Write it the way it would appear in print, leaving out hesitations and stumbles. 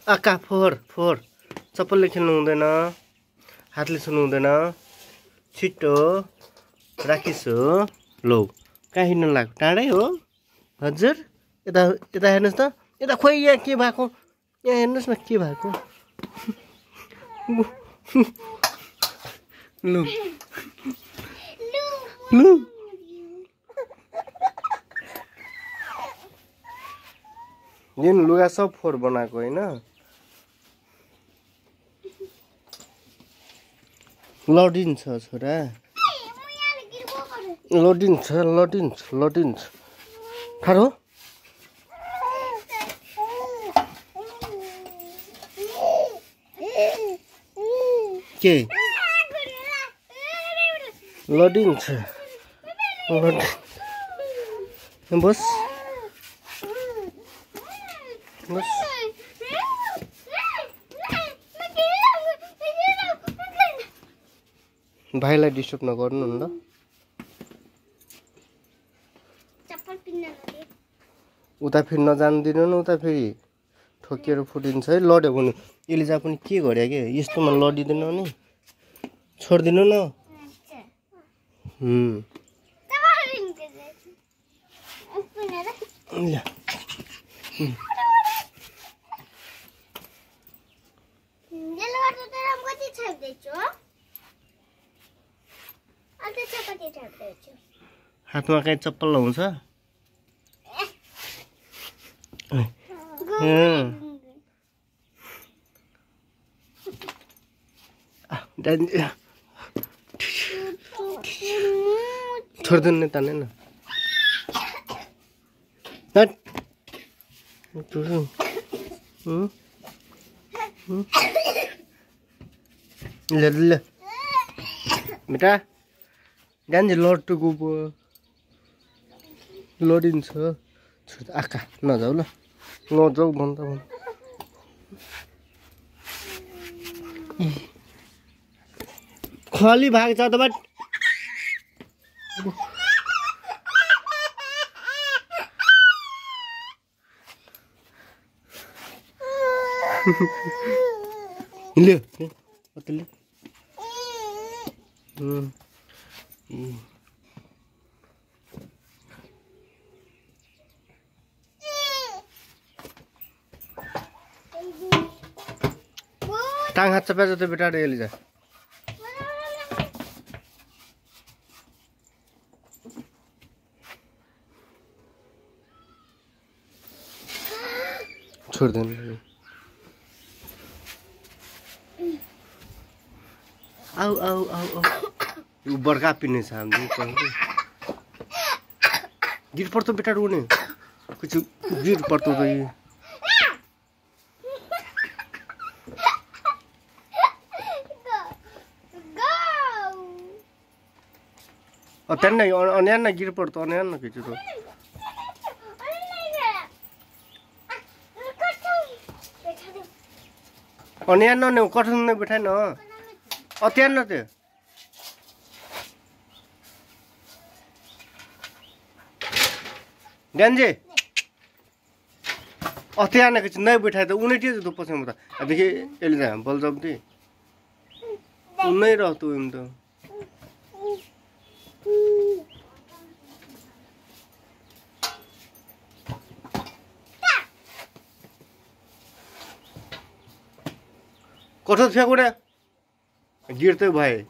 आका फोहोर फोहोर चप्पलले खेल्नु हुँदैन हातले छुनु हुँदैन छिटो राखिस् हो लौ कहाँ हिँड्नु लाग्यो टाढै हो हजुर यता यता हेर्नुहोस् त यता खोइ यहाँ के भएको यहाँ हेर्नुहोस् न के भएको लु लु जुन लुगा सब फोहोर बनाएको होइन लडिन्छ छोरा लडिन्छ लडिन्छ लडिन्छ खारो के लडिन्छ बस बस भाइलाई डिस्टर्ब नगर्नु न उता फेरि नजानु दिनु न उता फेरि ठोकिएर फुटिन्छ है लड्यो भने एलिजा पनि के गर्यो के यस्तोमा लडिदिनु नि छोडिदिनु न हातमा कहीँ चप्पल लाउँछ छोडिदिनु नि ताने न ल ल बेटा जान्छ लड्टुको लडिन्छ आँखा नजाऊ ल नजाऊ भन्दा खाली भाग छ त बट ले अतले टांग हाथ चप्या जतो बेटा रे एलिजा छोड़ दे आउ आउ आउ आउ यो बर्खा पिने छ हाम्रो गिर पर्छ बेटा रोने कुछ गिर पर्छ त यो अतन नहीं अनयान ना गिर पड़तो अनयान ना किछु तो अनयान ना ने कठन ने बैठा न अत्यान न ते गंजे अत्यान ना किछु नहीं बैठा तो उन्हें टीज तो पसे मत देखि एलिजा बोल जब दी उन्हें रहतो इम तो कठोर फ्याकुडा गिर्दै भए